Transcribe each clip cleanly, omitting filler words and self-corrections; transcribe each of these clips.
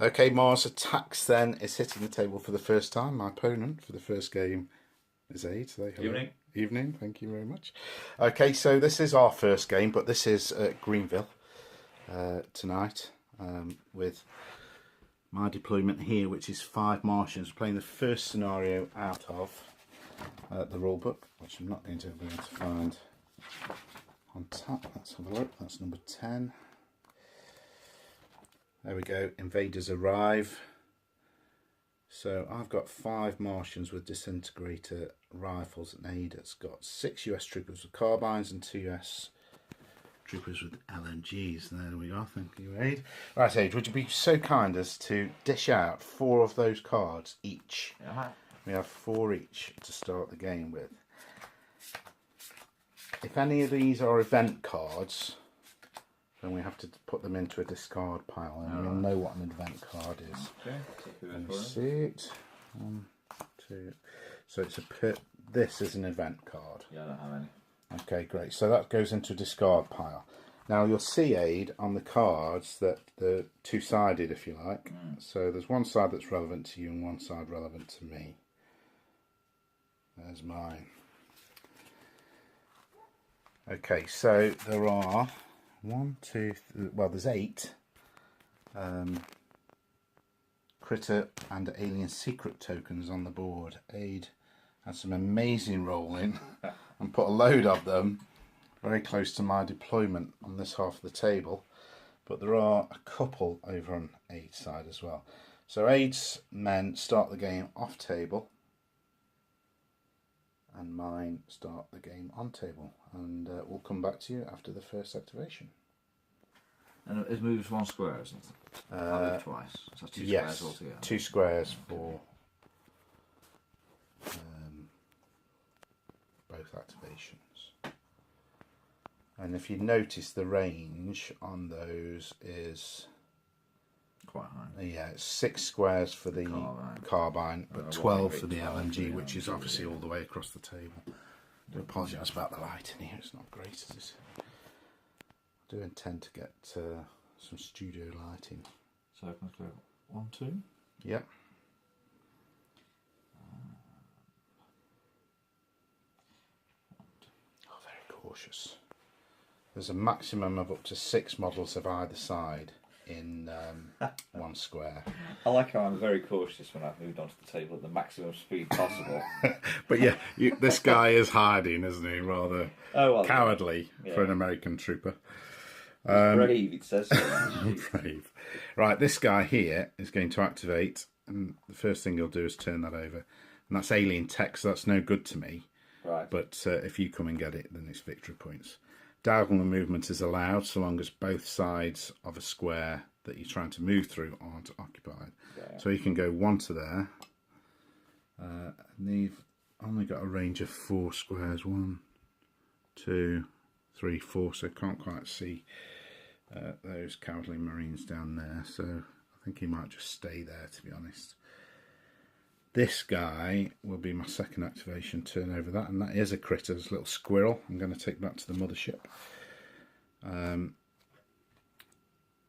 Okay, Mars attacks then is hitting the table for the first time. My opponent for the first game is Aid. So hello. Evening. Evening, thank you very much. Okay, so this is our first game, but this is Greenville tonight with my deployment here, which is 5 Martians. We're playing the first scenario out of the rule book, which I'm not going to be able to find on tap. Let's have a look. That's number 10. There we go. Invaders arrive. So I've got 5 Martians with disintegrator rifles, and Aid has got 6 US troopers with carbines and 2 US troopers with LMGs. There we are. Thank you, Aid. Right, Aid, would you be so kind as to dish out 4 of those cards each? We have 4 each to start the game with. If any of these are event cards, then we have to put them into a discard pile, and we'll know what an event card is. Okay. Let me see it. 1, 2. So it's this is an event card. Yeah, I don't have any. Okay, great. So that goes into a discard pile. Now you'll see, Aid, on the cards that they're two-sided, if you like. So there's one side that's relevant to you and one side relevant to me. There's mine. Okay, so there are 1, 2, well, there's 8 critter and alien secret tokens on the board. Aid had some amazing rolling and put a load of them very close to my deployment on this half of the table, but there are a couple over on Aid's side as well. So Aid's men start the game off table and mine start the game on table, and we'll come back to you after the first activation. And it moves 1 square, isn't it? I'll move twice. So that's 2 yes, squares altogether. 2 squares for both activations. And if you notice, the range on those is quite high. Yeah, it's 6 squares for the carbine, but 12 for the LMG, which is obviously all the way across the table. I do apologise about the light in here, it's not great, is it? I do intend to get some studio lighting. So I can go 1, 2. Yep. Oh, very cautious. There's a maximum of up to 6 models of either side in 1 square. I like how I'm very cautious when I've moved onto the table at the maximum speed possible. But yeah, this guy is hiding, isn't he? Rather cowardly for an American trooper. Brave, it says. Brave. Right, this guy here is going to activate, and the first thing he'll do is turn that over. And that's alien tech, so that's no good to me. Right. But if you come and get it, then it's victory points. Diagonal movement is allowed so long as both sides of a square that you're trying to move through aren't occupied. Yeah. So you can go 1 to there. And you've only got a range of 4 squares. 1, 2, 3, 4. So can't quite see those cowardly marines down there. So I think he might just stay there, to be honest. This guy will be my second activation, turn over that, and that is a critter, this little squirrel. I'm going to take that to the mothership.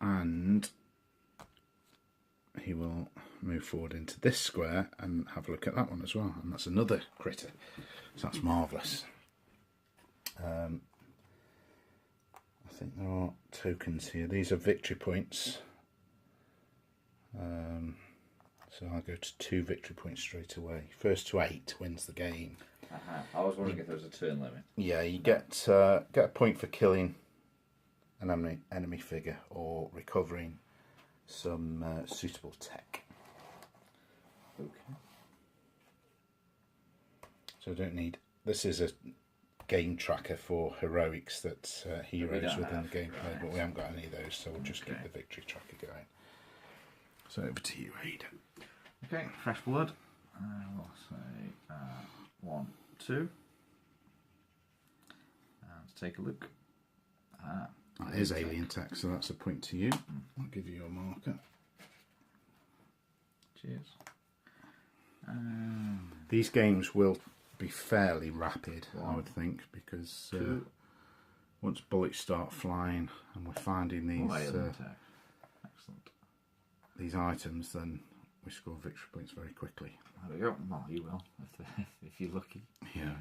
And he will move forward into this square and have a look at that one as well, and that's another critter. So that's marvellous. I think there are tokens here. These are victory points. So I'll go to 2 victory points straight away. First to 8 wins the game. I was wondering if there was a turn limit. Yeah, you get a point for killing an enemy figure or recovering some suitable tech. Okay. So I don't need... This is a game tracker for heroics that heroes within the gameplay, but we haven't got any of those, so we'll just keep the victory tracker going. So over to you, Aid. Okay, fresh blood. We'll say 1, 2. And take a look. That is alien tech, so that's a point to you. I'll give you your marker. Cheers. These games will be fairly rapid, I would think, because once bullets start flying and we're finding these... Excellent. these items, then we score victory points very quickly. There we go. Well, you will, if you're lucky. Yeah.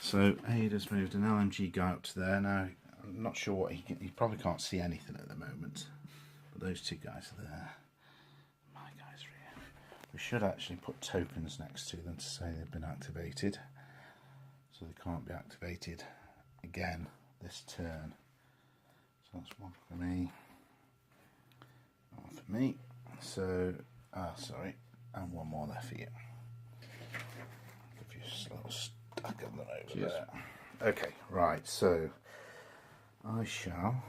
So Ada's moved an LMG guy up to there. Now, I'm not sure what he probably can't see anything at the moment. But those two guys are there. My guys are here. We should actually put tokens next to them to say they've been activated. So they can't be activated again this turn. So that's one for me. One for me. So, sorry. And one more there for you. Give you a little stack of them over there. Okay, right, so I shall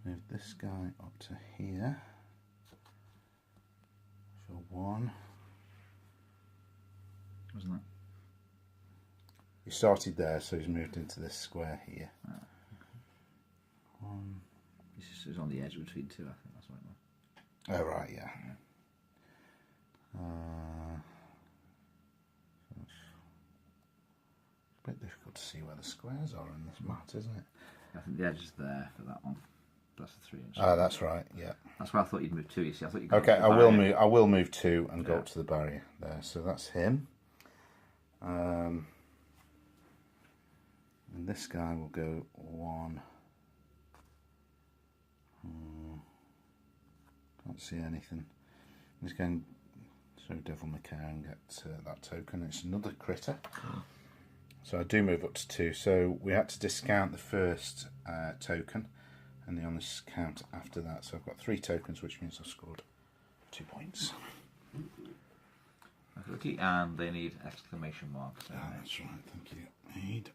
move this guy up to here for one. Wasn't it? He started there, so he's moved into this square here. Oh, okay. One. This is on the edge between two, I think that's what it was. Oh, right, yeah. It's a bit difficult to see where the squares are in this mat, isn't it? I think the edge is there for that one. That's a 3 inch. Ah, that's right. Yeah. That's why I thought you'd move 2. You see, I thought you'd Okay, I will move. I will move 2 and go up to the barrier there. So that's him. And this guy will go 1. Can't see anything. He's going to Devil May Cry and get that token. It's another critter. So I do move up to 2. So we had to discount the first token, and they only count after that. So I've got 3 tokens, which means I've scored 2 points. Okay, and they need exclamation marks. That's right. Thank you. Need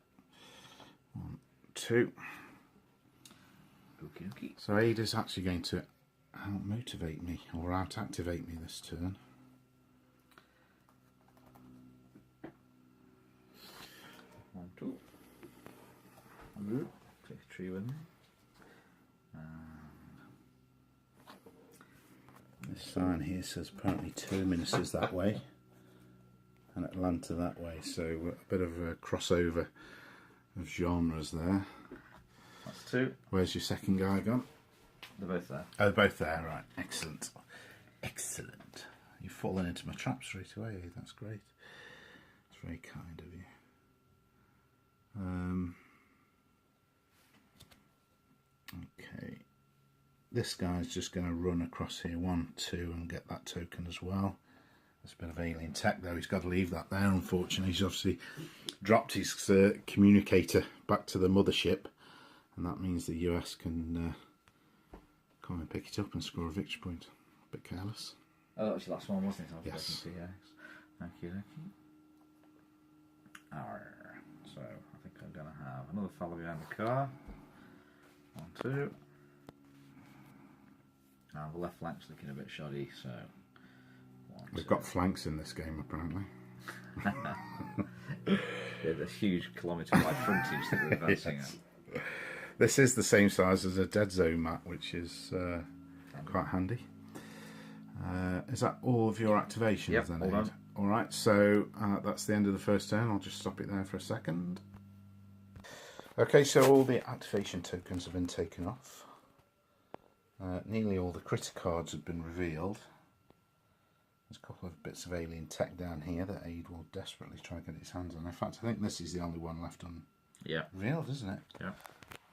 1, 2. Okay. So Ada's actually going to out-motivate me, or out-activate me this turn. One, 2. Move. Take a tree with me. This sign here says apparently Terminus is that way and Atlanta that way, so a bit of a crossover of genres there. That's 2. Where's your second guy gone? They're both there. Oh, they're both there, right. Excellent. Excellent. You've fallen into my trap straight away. That's great. It's very kind of you. Okay. This guy's just going to run across here 1, 2 and get that token as well. There's a bit of alien tech though. He's got to leave that there, unfortunately. He's obviously dropped his communicator back to the mothership, and that means the US can come and pick it up and score a victory point. A bit careless. Oh, that was your last one, wasn't it? Yes. Thank you. So I think I'm going to have another fellow behind the car. 1, 2. Now the left flank's looking a bit shoddy, so 1, We've 2. got flanks in this game apparently. Yeah, the huge kilometre-wide frontage that we're advancing at. This is the same size as a dead zone map, which is quite handy. Is that all of your activations? Yep, then? all done. Alright, so that's the end of the first turn. I'll just stop it there for a second. Okay, so all the activation tokens have been taken off. Nearly all the critter cards have been revealed. There's a couple of bits of alien tech down here that Aid will desperately try to get his hands on. In fact, I think this is the only one left unrevealed, isn't it? Yeah.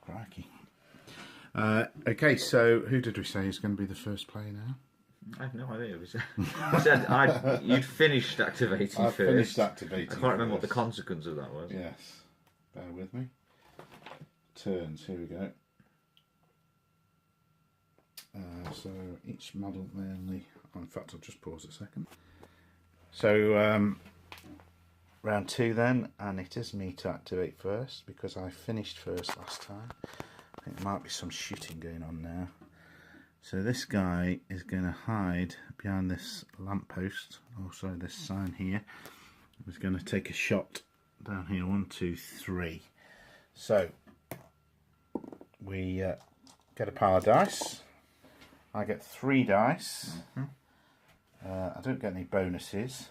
Crikey. Okay, so who did we say is going to be the first player now? I have no idea. You said you'd finished activating first. Finished activating. I can't remember what the consequence of that was. Yes. Bear with me. Turns, here we go. So each model may only... in fact, I'll just pause a second. So round 2 then, and it is me to activate first because I finished first last time. I think there might be some shooting going on now. So this guy is going to hide behind this lamppost, also this sign here. He's going to take a shot down here, 1, 2, 3. So we get a pile of dice. I get 3 dice. I don't get any bonuses.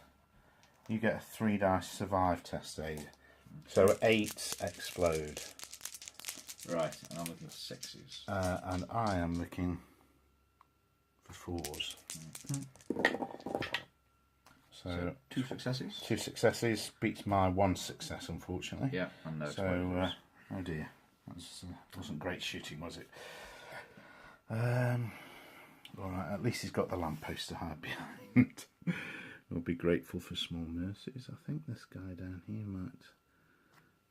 You get a 3 dice survive test, Aid. So 8 explode. Right, and I'm looking at 6s. And I am looking for 4s. So 2 successes. 2 successes beats my 1 success, unfortunately. Yeah, and no so, oh dear, that wasn't great shooting, was it? Alright, at least he's got the lamppost to hide behind. We'll be grateful for small mercies. I think this guy down here might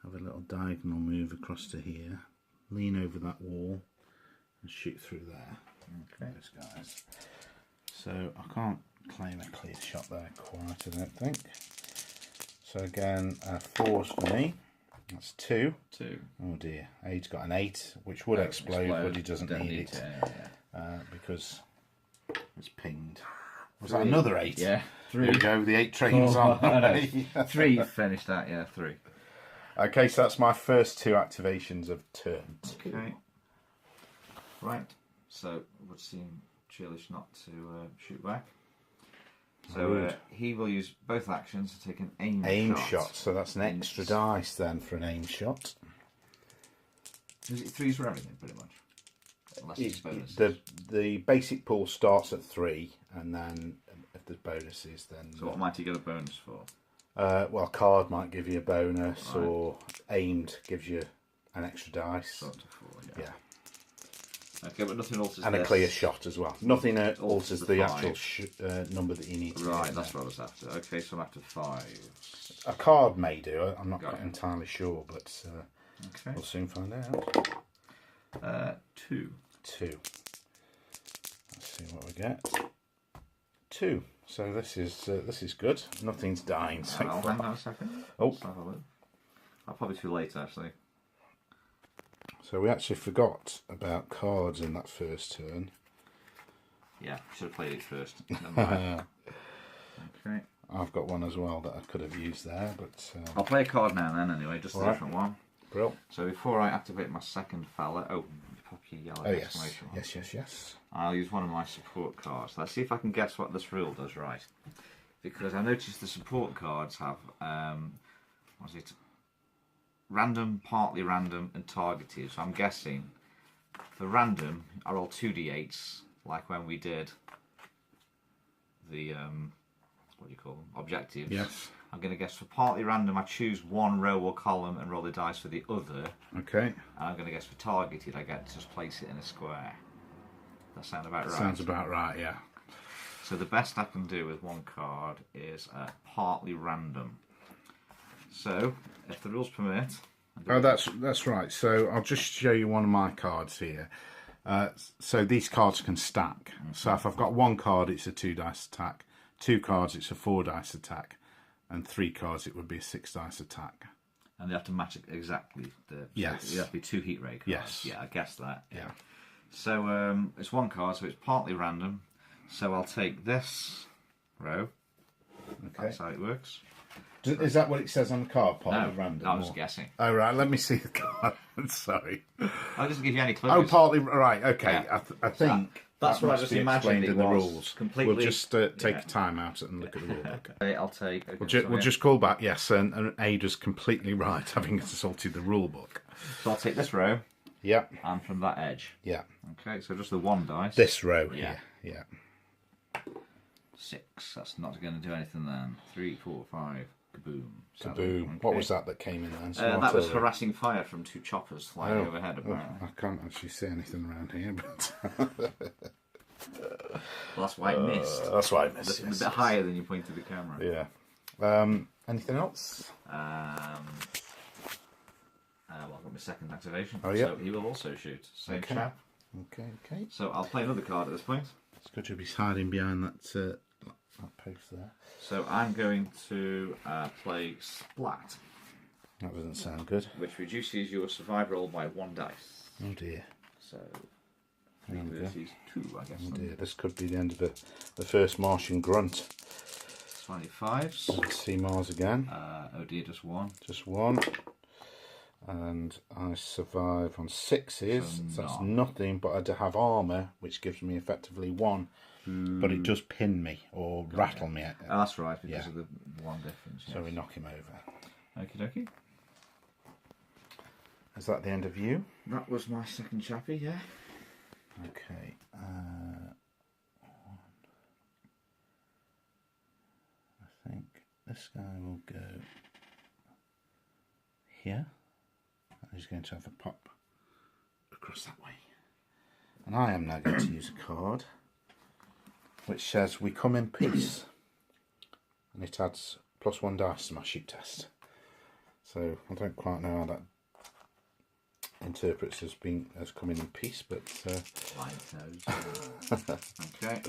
have a little diagonal move across to here, lean over that wall and shoot through there. Okay. Those guys. So I can't claim a clear shot there quite, I don't think. So again, 4s for me. That's 2. 2. Oh dear. He's got an 8, which would explode, but he doesn't need it. Because it's pinged. Was 3. That another 8? Yeah. 3. Here we go, the 8 trains on. 3 finished that, yeah, 3. Okay, so that's my first 2 activations of turn 2. Okay. Right, so it would seem churlish not to shoot back. So he will use both actions to take an aim shot. So that's an extra dice then for an aim shot. Is it 3s for everything, pretty much? Unless it's bonuses. The basic pool starts at 3, and then if there's bonuses, then... So what might he get a bonus for? Well, card might give you a bonus, right. Or aimed gives you an extra dice. So up to 4, yeah. Okay, but nothing alters and this. a clear shot as well. Nothing alters the actual number that you need to Right, that's what I was after. Okay, so I'm after 5. A card may do. I'm not quite entirely sure, but we'll soon find out. 2. 2. Let's see what we get. 2. So this is good. Nothing's dying so far. Hang on a second. Oh, let's have a look. I'll probably too late actually. So we actually forgot about cards in that first turn. Yeah, should have played it first. Never mind. Okay. I've got one as well that I could have used there, but... I'll play a card now and then anyway, just a different one. Brill. So before I activate my second fella... Oh, pop your yellow exclamation mark. Yes. I'll use one of my support cards. Let's see if I can guess what this rule does right. Because I noticed the support cards have... what is it? Random, partly random, and targeted. So I'm guessing for random, I roll 2d8s, like when we did the what do you call them? Objectives. Yes. I'm going to guess for partly random, I choose one row or column and roll the dice for the other. Okay. And I'm going to guess for targeted, I get to just place it in a square. That sound about right? Sounds about right, yeah. So the best I can do with one card is partly random. So, if the rules permit... Oh, that's right. So I'll just show you one of my cards here. So these cards can stack. So if I've got one card, it's a 2-dice attack. 2 cards, it's a 4-dice attack. And 3 cards, it would be a 6-dice attack. And they have to match exactly. Yes. They have to be 2 heat ray cards. Yes. Yeah, I guessed that. Yeah. So it's one card, so it's partly random. So I'll take this row. Okay. That's how it works. Is that what it says on the card? Partly random? I was guessing. Oh, right. Let me see the card. Sorry. I doesn't give you any clues. Oh, partly... Right, okay. Yeah. I think... That's what I just imagined it in the was. rules. Completely. We'll just take a time out and look at the rule book. Okay, I'll take... We'll just call back, yes, and Ada's completely right, having consulted the rule book. So I'll take this row. Yeah. And from that edge. Yeah. Okay, so just the 1 dice. This row here. Yeah. 6. That's not going to do anything then. 3, 4, 5. Kaboom. Kaboom. Okay. What was that came in then? That was harassing fire from 2 choppers flying overhead, apparently. I can't actually see anything around here, but... Well, that's why I missed. That's why I missed. It's a bit higher than you pointed the camera. Yeah. Anything else? Well, I've got my second activation. Oh, yeah. So he will also shoot. Same chap. Okay. So I'll play another card at this point. It's good to be hiding behind that post there. So I'm going to play Splat. That doesn't sound good. Which reduces your survival roll by 1 dice. Oh dear. So 3 versus 2, I guess. Oh dear, this could be the end of the first Martian grunt. 25s. Let's see Mars again. Oh dear, just 1. Just 1. And I survive on 6s. So that's nothing, but I do have armour, which gives me effectively 1. But it does pin me or rattle me. Oh, that's right, because of the 1 difference. Yes. So we knock him over. Okie dokie. Is that the end of you? That was my second chappie, yeah. Okay. I think this guy will go here. And he's going to have a pop across that way. And I am now going to use a card which says we come in peace. And it adds +1 dice to my shoot test. So I don't quite know how that interprets as coming in peace, but okay.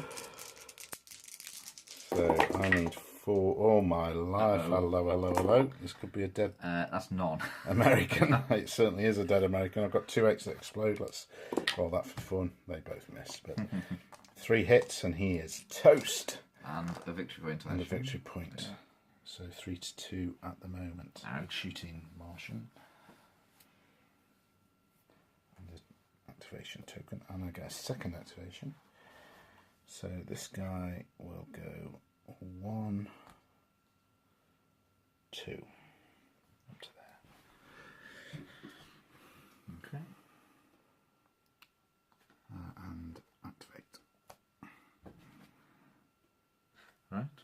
So I need 4. Oh my life! Hello, hello, hello! This could be a dead. That's none. American. It certainly is a dead American. I've got 2 8s that explode. Let's roll that for fun. They both miss, but 3 hits and he is toast. And a victory point. And a victory point. Yeah. So 3-2 at the moment. Ouch. Shooting Martian. And the activation token, and I get a second activation. So this guy will go 1, 2 up to there. Okay. And activate. Right.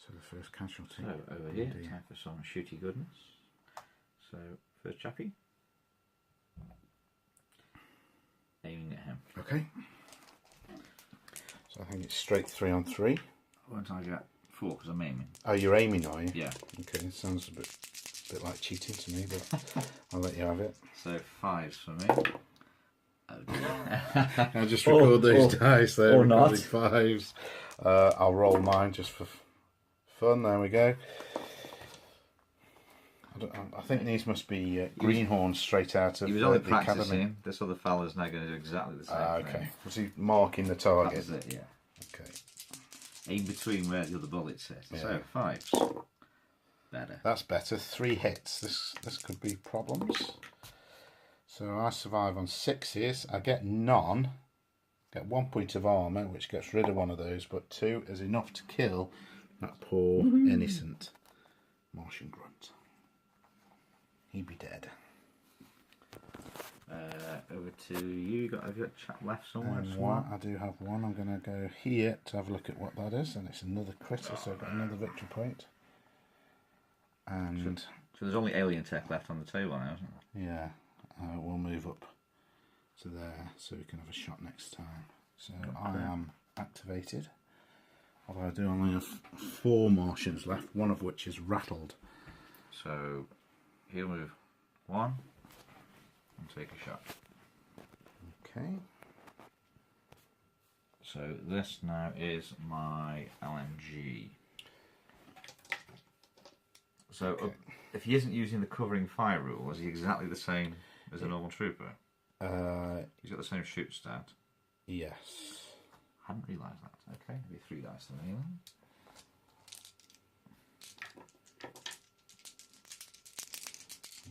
So the first casualty. So over here, time for some shooty goodness. So first chappie. Aiming at him. Okay. So I think it's straight 3 on 3. Won't I get 4 because I'm aiming? Oh, you're aiming, are you? Yeah. Okay, sounds a bit like cheating to me, but I'll let you have it. So 5s for me. Oh dear. I'll just record those dice there. Or not. 5s. I'll roll mine just for fun. There we go. I think these must be greenhorns straight out of he was only the practicing. academy. This other fella's now going to do exactly the same Okay. thing. Was he marking the target? That was it, yeah. Okay. In between where the other bullets hit. Yeah. So 5s. Better. That's better. 3 hits. This could be problems. So I survive on 6s. I get none. Get 1 point of armour, which gets rid of one of those, but 2 is enough to kill that poor innocent Martian grunt. He'd be dead. Over to you. Have you got a chap left somewhere? I do have one. I'm going to go here to have a look at what that is, and it's another critter, so I've got another victory point. And so there's only alien tech left on the table now, isn't there? Yeah, we'll move up to there so we can have a shot next time. So okay. I am activated. Although I do only have 4 Martians left, one of which is rattled. So he'll move 1 and take a shot. Okay. So this now is my LMG. So okay. If he isn't using the covering fire rule, is he exactly the same as a normal trooper? He's got the same shoot stat. Yes. Hadn't realised that. Okay, maybe 3 dice then anyway.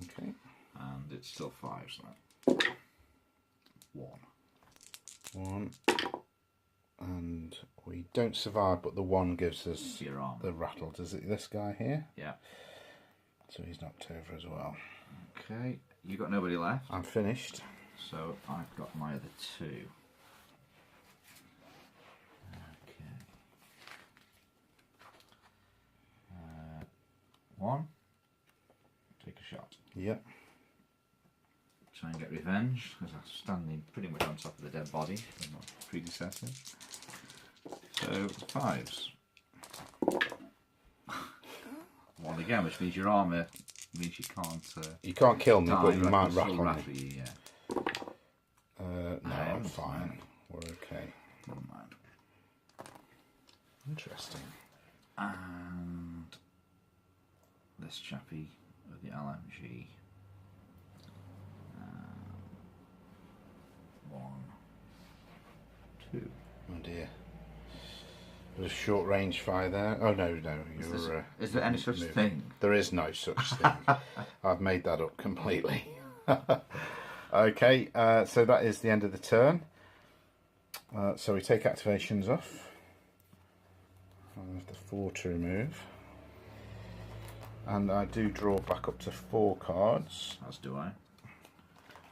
Okay. And it's still 5s then. 1. And we don't survive, but the 1 gives us the rattled. Is it this guy here? Yeah. So he's knocked over as well. Okay, you got nobody left. I'm finished. So I've got my other 2. Okay. 1. Take a shot. Yep. Try and get revenge, because I'm standing pretty much on top of the dead body from my predecessor. So 5s. 1 again, which means your armour means you can't. You can't kill me, but you might rattle me. You, yeah. No, I'm fine. We're okay. Never mind. Interesting. And this chappie with the LMG. 1, 2. Oh dear. There's a short range fire there. Oh no, you're. Is there any such thing? There is no such thing. I've made that up completely. Okay, so that is the end of the turn. So we take activations off. I have the 4 to remove. And I do draw back up to 4 cards. As do I.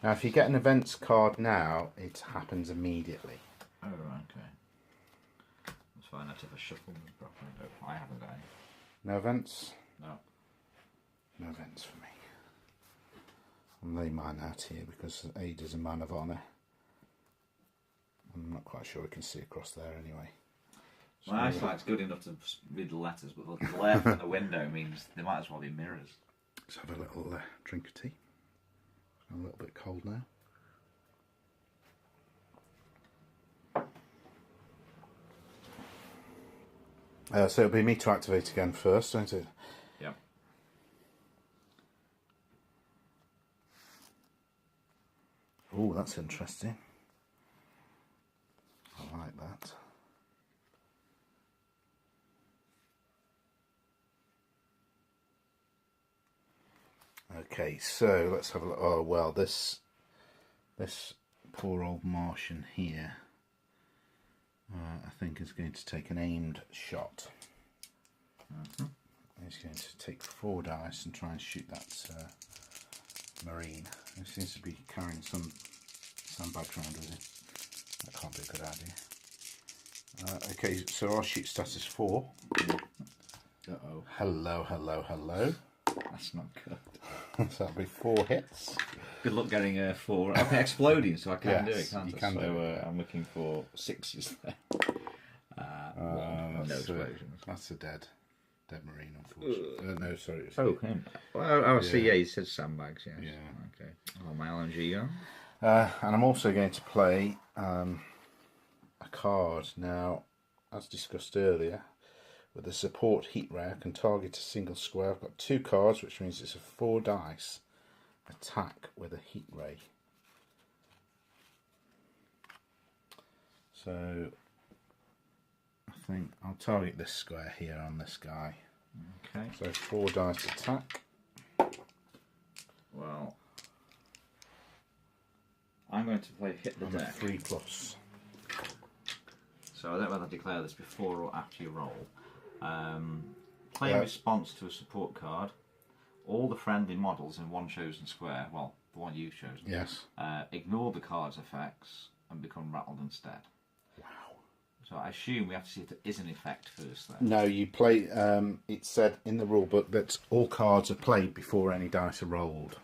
Now if you get an events card now, it happens immediately. Oh, right, okay. That's fine, I have to shuffle them properly. Oh, I haven't got any. No events? No. No events for me. I'll lay mine out here because Ada's a man of honour. I'm not quite sure we can see across there anyway. So My eyesight's good enough to read the letters, but the glare from the window means they might as well be mirrors. let's have a little drink of tea. It's a little bit cold now. So it'll be me to activate again first, won't it? Yeah. Oh, that's interesting. I like that. Okay, so let's have a look. Oh well, this poor old Martian here, I think is going to take an aimed shot. He's going to take 4 dice and try and shoot that Marine. He seems to be carrying some sandbags around with him. That can't be a good idea. Okay, so our shoot stat is 4. Uh-oh. Hello, hello, hello. That's not good. So that'll be 4 hits. Good luck getting 4. Okay, exploding, so I can do it, can't you I? can so do it. I'm looking for 6s there. No explosions. That's a dead Marine, unfortunately. No, sorry. It's him. Well, I see, yeah, he said sandbags, yes. Yeah. Okay. Oh, my LNG gun. And I'm also going to play a card. Now, as discussed earlier, with the support heat ray, I can target a single square. I've got 2 cards, which means it's a 4 dice attack with a heat ray. So I think I'll target this square here on this guy. Okay. So 4 dice attack. Well, I'm going to play hit the I'm a deck. 3+. So I don't know whether to declare this before or after you roll. Play in response to a support card. All the friendly models in one chosen square, well, the one you've chosen, Yes. ignore the card's effects and become rattled instead. Wow. So I assume we have to see if there is an effect first then. No, you play, it said in the rule book that all cards are played before any dice are rolled.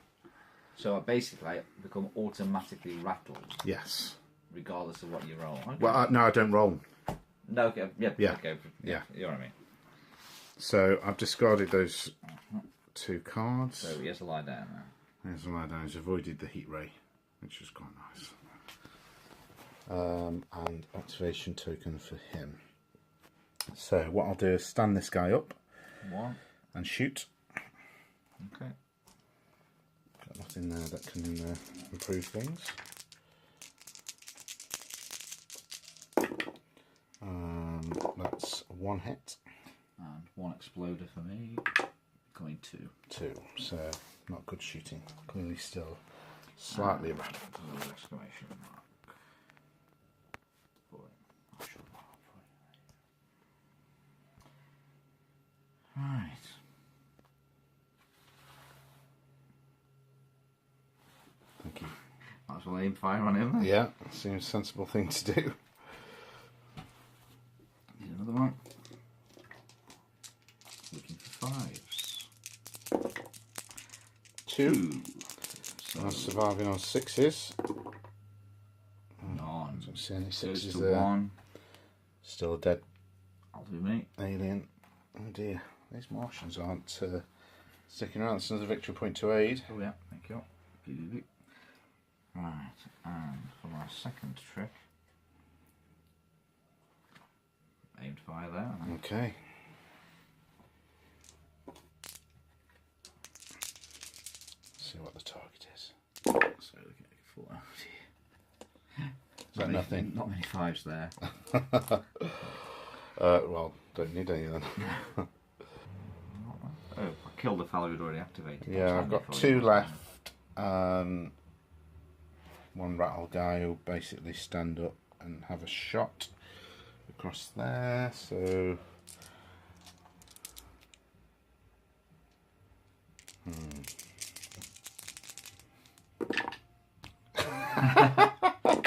So basically I become automatically rattled. Yes. Regardless of what you roll. Okay. Well, no, I don't roll. No, okay, yeah. Okay, Yeah. You know what I mean. So I've discarded those 2 cards. So he has to lie down now. There's a lie down. He's avoided the heat ray, which was quite nice. And activation token for him. So what I'll do is stand this guy up 1. and shoot. Okay. Got nothing there that can improve things. That's 1 hit. And 1 exploder for me. Going 2. 2. So not good shooting. Clearly still slightly rattled. Exclamation mark. Right. Thank you. Might as well aim fire on him. Yeah, seems a sensible thing to do. Need another one. Looking for 5s. 2. So I'm surviving on 6s. none. Don't see any Goes 6s to there. 1. Still a dead I'll do me. alien. Oh dear, these Martians aren't sticking around. That's another victory point to aid. Oh yeah, thank you. Right, and for my second trick, aimed fire there. Okay. See what the target is. So looking at 4. Oh dear. Is that nothing? Not many 5s there. Well, don't need any then. Oh, I killed the fellow who'd already activated. Yeah, I've got 2 left. 1 rattle guy who'll basically stand up and have a shot across there. So,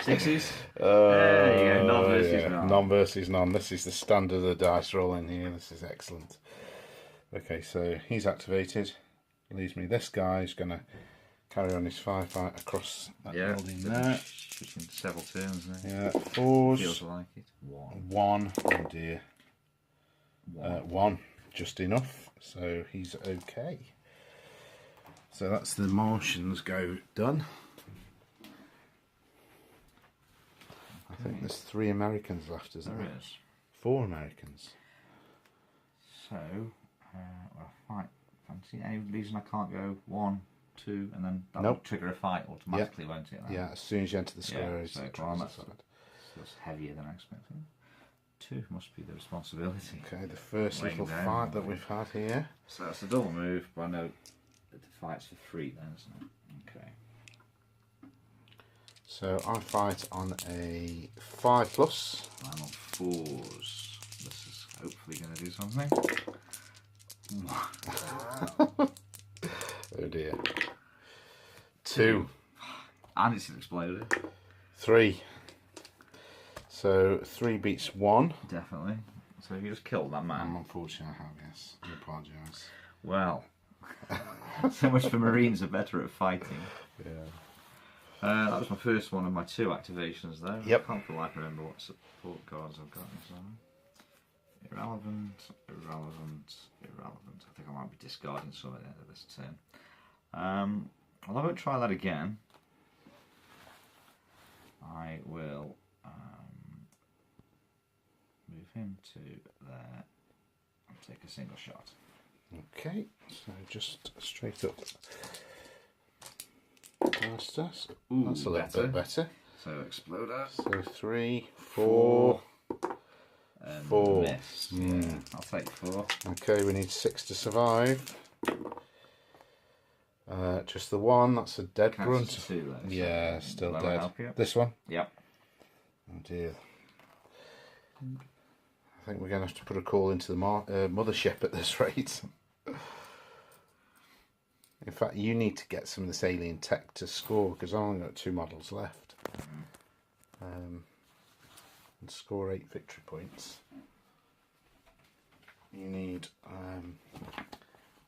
Sixes? There you go, none versus none. None versus none. This is the standard of the dice rolling here. This is excellent. Okay, so he's activated. Leaves me this guy. He's going to carry on his firefight across that building there. Shooting several turns there. Yeah, 4s. Feels like it. 1. Oh dear. 1. Just enough. So he's okay. So that's the Martians go done. I think there's 3 Americans left, isn't there? There is. 4 Americans. So, well, fight. Fancy any reason I can't go 1, 2, and then that'll trigger a fight automatically, won't it? Yeah, as soon as you enter the square, so that's heavier than I expected. 2 must be the responsibility. Okay, the first little fight that we've had here. So that's a double move, but I know that the fight's for 3 then, isn't it? Okay. So I fight on a 5+. I'm on 4s. This is hopefully going to do something. Oh dear. 2. And it's exploded. 3. So 3 beats 1. Definitely. So you just killed that man. Unfortunately, I have, yes. I apologise. Well, so much for Marines are better at fighting. Yeah. That was my first one of my 2 activations though. Yep. I can't for life remember what support cards I've got. So. Irrelevant, irrelevant, irrelevant. I think I might be discarding some at the end of this turn. Well, I won't try that again. I will move him to there and take a single shot. Okay, so just straight up. That's a little bit better. So exploder. So 3, 4, and 4. Missed. Yeah, I'll take 4. Okay, we need 6 to survive. Just the 1. That's a dead grunt. 2 though, so yeah, still will dead. Help you? This one? Yep. Oh dear. I think we're going to have to put a call into the mothership at this rate. In fact, you need to get some of this alien tech to score because I've only got 2 models left. And score 8 victory points. You need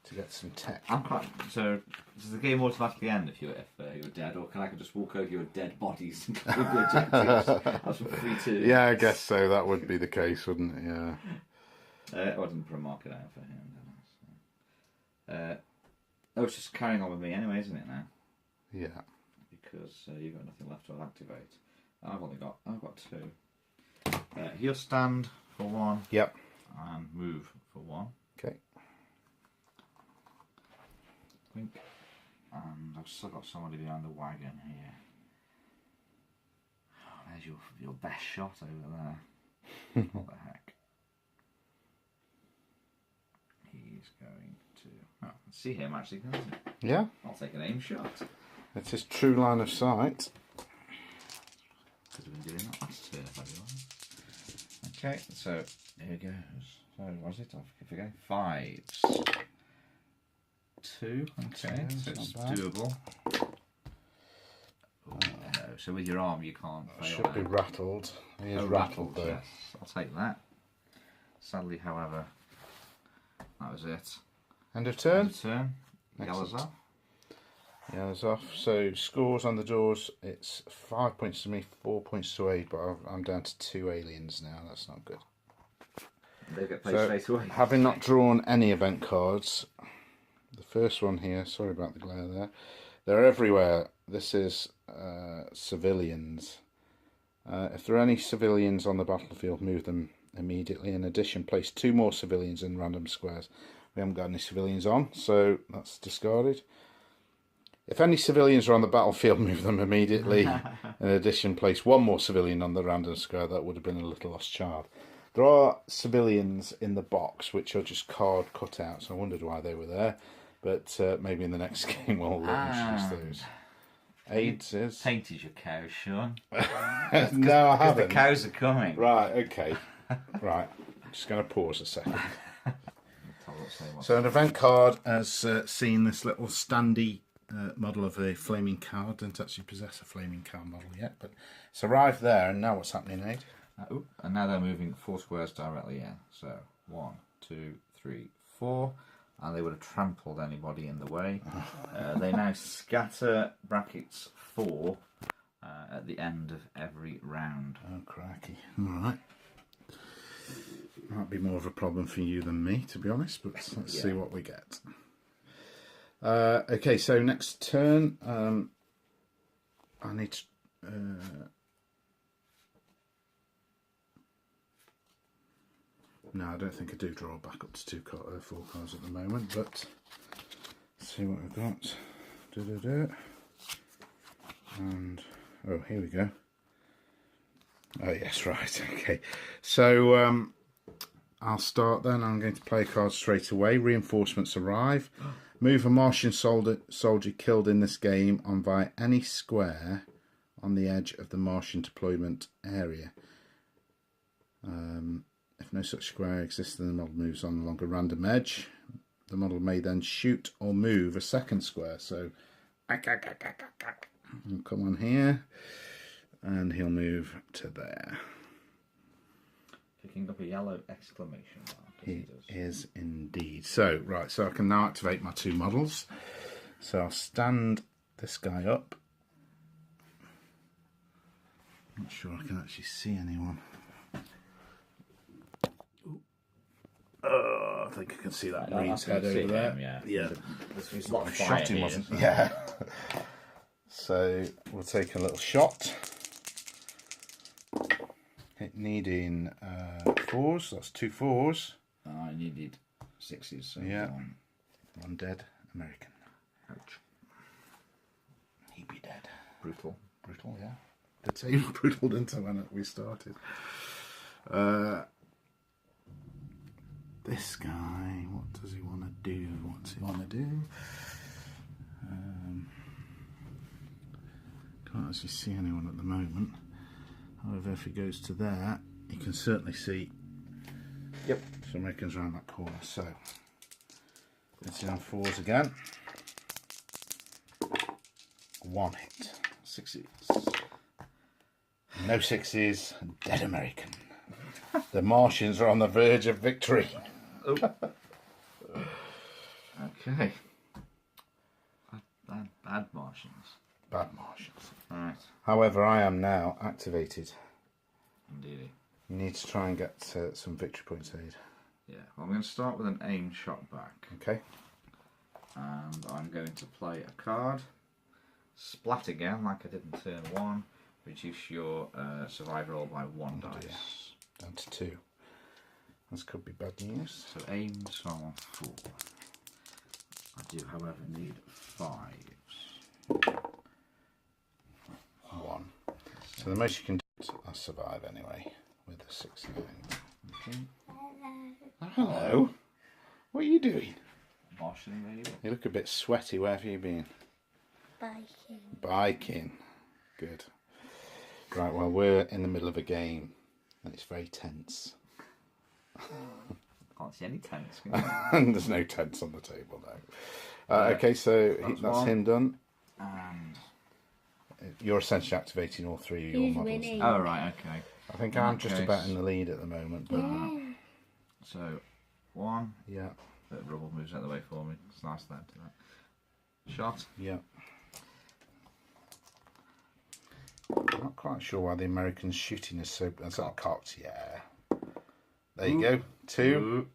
to get some tech. So does the game automatically end if you're dead, or can I just walk over your dead bodies and go with the objectives? That's for free too. Yeah, I guess so. That would be the case, wouldn't it? Yeah. I didn't put a marker down for him. Oh, it's just carrying on with me anyway, isn't it now? Yeah. Because you've got nothing left to activate. I've got 2. He'll stand for 1. Yep. And move for 1. Okay. Blink. And I've still got somebody behind the wagon here. Oh, there's your best shot over there. What the heck? He's going to... Oh, I can see him actually, can't I? Yeah. I'll take an aim shot. It's his true line of sight. Could have been doing that last turn if I do. Okay, so here goes. So what was it? I forget. 5s. 2. Okay, so it's doable. Oh, no. So with your arm you can't fail. Should be rattled. He is rattled though. Yes, I'll take that. Sadly, however, that was it. End of turn. End of turn. Yellow's off. Yellow's off. So scores on the doors. It's 5 points to me, 4 points to Aid, but I'm down to 2 aliens now. That's not good. They get played straight away. Having not drawn any event cards, the first one here. Sorry about the glare there. They're everywhere. This is civilians. If there are any civilians on the battlefield, move them immediately. In addition, place 2 more civilians in random squares. We haven't got any civilians on, so that's discarded. If any civilians are on the battlefield, move them immediately. In addition, place 1 more civilian on the random square. That would have been a little lost child. There are civilians in the box, which are just card cutouts. I wondered why they were there, but maybe in the next game we'll introduce those. AIDS is... Painted your cow, Sean. No, I haven't. The cows are coming. Right, okay. Right, I'm just going to pause a second. So an event card has seen this little standy model of a flaming cow. I don't actually possess a flaming cow model yet, but it's arrived there, and now what's happening, Aid? And now they're moving 4 squares directly in. So 1, 2, 3, 4, and they would have trampled anybody in the way. They now scatter brackets 4 at the end of every round. Oh, cracky. Alright. Might be more of a problem for you than me, to be honest, but let's see what we get. Okay, so next turn, I need to... no, I don't think I do draw back up to 4 cards at the moment, but let's see what we've got. And, oh, here we go. Oh, yes, right, okay. So, I'll start then. I'm going to play a card straight away. Reinforcements arrive. Move a Martian soldier killed in this game on via any square on the edge of the Martian deployment area. If no such square exists, then the model moves on along a random edge. The model may then shoot or move a second square. So, he'll come on here, and he'll move to there. Picking up a yellow exclamation mark. He is indeed. So, right, so I can now activate my 2 models. So I'll stand this guy up. Not sure I can actually see anyone. Oh, I think I can see that Marine's head over there. Yeah. There's a lot of Shot him, wasn't it? Yeah. So we'll take a little shot. It needing 4s, that's 2 4s. I needed 6s. So yeah. One dead American. Ouch. He'd be dead. Brutal. Brutal, yeah. Did say brutal, didn't I, when we started? This guy, what does he want to do? What's he want to do? Can't actually see anyone at the moment. However, if he goes to there, you can certainly see some Americans around that corner. So, let's on 4s again. 1 hit. 6s. No 6s. Dead American. The Martians are on the verge of victory. Oh. Okay. Bad Martians. Bad Martians. Right. However, I am now activated. Indeed. You need to try and get some victory points, Aid. Yeah. Well, I'm going to start with an aim shot back. Okay. And I'm going to play a card. Splat again, like I did in turn 1. Reduce your survival roll by 1 dice. Dear. Down to 2. This could be bad news. So aims are 4. I do, however, need 5s. 1. So the most you can do is I'll survive anyway with a 6 9. Okay. Oh, hello. What are you doing? Martian available. You look a bit sweaty. Where have you been? Biking. Biking. Good. Right, well, we're in the middle of a game and it's very tense. Can't see any tents. And there's no tents on the table now. Okay, so that's him done. And you're essentially activating all 3 of your Who's models. winning? oh right, okay. I think I'm just about in the lead at the moment. But So 1. yeah, The rubble moves out of the way for me. It's nice that to that. Shot. yeah. I'm not quite sure why the Americans shooting is so cocked. Yeah. There you go. 2,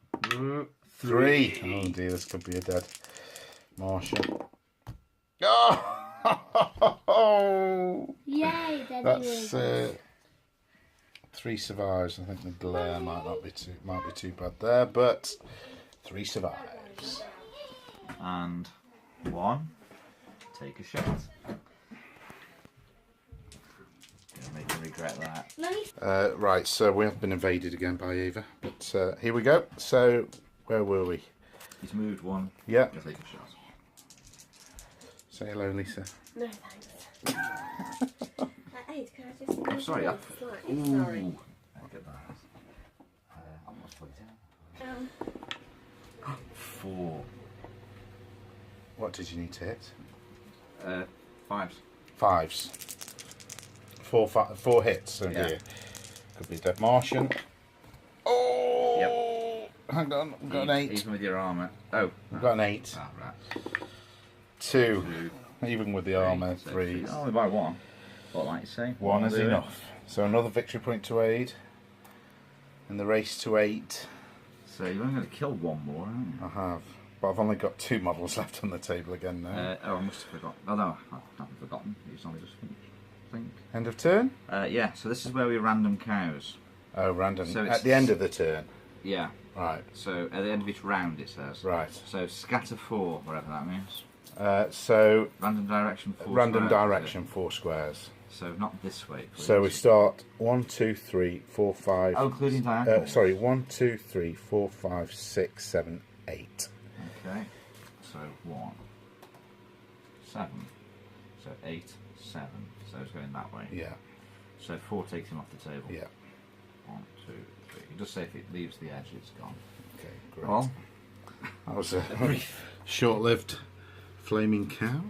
3. Oh dear, this could be a dead Martian. Oh! Yay! That's 3 survives. I think the glare might be too bad there, but 3 survives. And 1. Take a shot. Gonna make him regret that. Right, so we have been invaded again by Ava, but here we go. So, where were we? He's moved 1. Yeah. Gonna take a shot. Say hello, Lisa. No thanks. Hey, can I just? I'm sorry. Sorry. Look at that. I'm not put it down. 4. What did you need to hit? 5s. 5s. 4 hits. Oh dear. Could be a dead Martian. Oh! hang on. I've got an 8. Even with your armour. Oh. I've got an 8. Ah, right. 2. Even with the armour, So 3. Only by 1. But like you say, 1 is will do it. enough. So another victory point to Aid. In the race to 8. So you're only going to kill 1 more, aren't you? I have. But I've only got 2 models left on the table again now. I must have forgotten. Oh no, I haven't forgotten. It's only just finished, I think. End of turn? Yeah, so this is where we random cows. Oh, random. So at the end of the turn. Yeah. Right. So at the end of each round it says. Right. So scatter 4, whatever that means. So Random direction 4 random squares, direction 4 squares. So not this way, please. So we start 1, 2, 3, 4, 5. Oh, including diagonal. Sorry, 1, 2, 3, 4, 5, 6, 7, 8. Okay. So 1, 7. So 8, 7. So it's going that way. Yeah. So 4 takes him off the table. Yeah. 1, 2, 3. You just say if it leaves the edge, it's gone. Okay, great. Well, That was a short-lived flaming cow.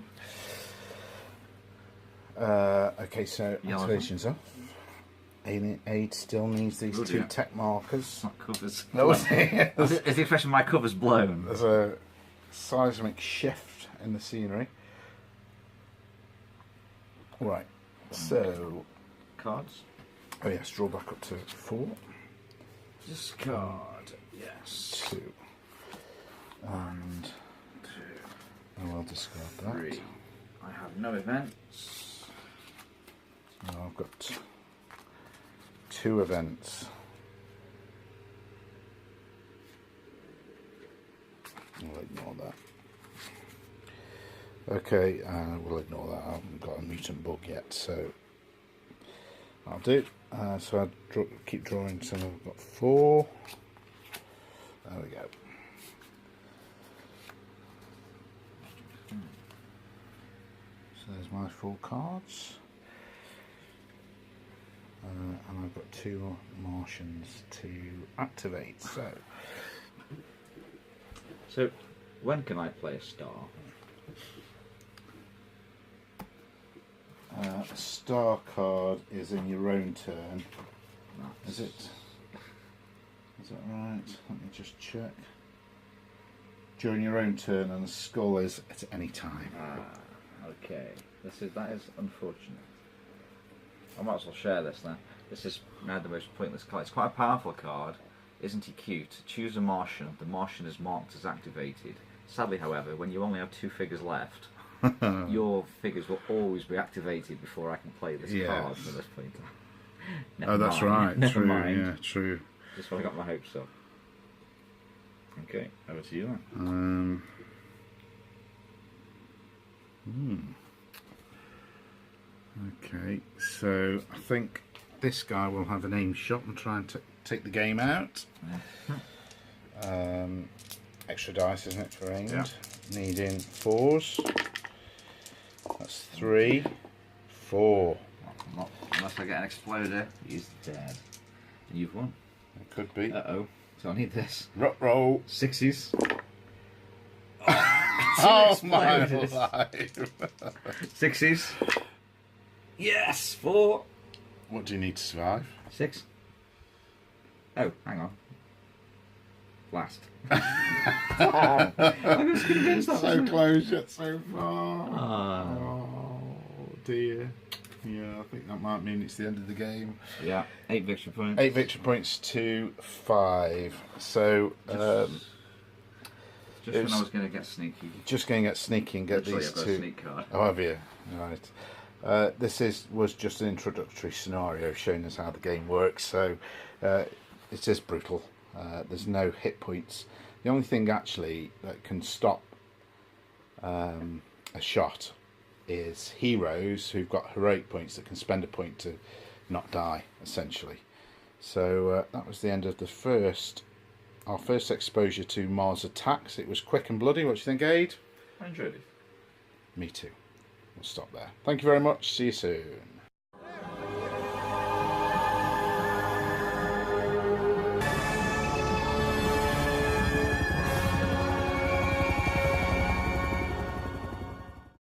Okay, so Yellow activation's off. Aid still needs these Good, 2 yeah. tech markers. it's not covers. No, Is the expression my cover's blown? there's a seismic shift in the scenery. Right, so... Cards? Oh yes, draw back up to 4. Discard. Yes. 2. And... I will discard that. 3. I have no events. Now I've got 2 events. I'll ignore that. Okay, we'll ignore that. I haven't got a mutant book yet, so I'll do. So I keep drawing some. I've got 4. There we go. So there's my 4 cards. And I've got 2 Martians to activate. So, when can I play a star? A star card is in your own turn. Is it? Is that right? Let me just check. During your own turn, and the skull is at any time. Okay. That is unfortunate. I might as well share this now. This is now the most pointless card. It's quite a powerful card. Isn't he cute? Choose a Martian. The Martian is marked as activated. Sadly, however, when you only have 2 figures left, your figures will always be activated before I can play this card from this point on. Never That's mind. right. Never True. mind. Yeah, true. Just when I got my hopes up. Okay, over to you then. Okay, so I think this guy will have an aim shot and try and take the game out. Extra dice, isn't it, for aimed? Yeah. Needing 4s. That's 3, 4. Not, unless I get an exploder, he's dead. And you've won. It could be. Uh-oh. So I need this. Roll. 6s. Oh my life! 6s. Yes! 4. What do you need to survive? 6. Oh, hang on. Last. I was convinced that So was close yet so far. Ah. Oh dear. Yeah, I think that might mean it's the end of the game. Yeah, 8 victory points. 8 victory points to 5. So Just when I was going to get sneaky. just going to get sneaky and get Literally, these I've got a 2. sneak card. Oh, have you? Right. This was just an introductory scenario showing us how the game works. So it is brutal. There's no hit points. The only thing actually that can stop a shot is heroes who've got heroic points that can spend a point to not die, essentially. So that was the end of our first exposure to Mars attacks. It was quick and bloody. What do you think, Aid? I enjoyed it. Me too. We'll stop there. Thank you very much. See you soon.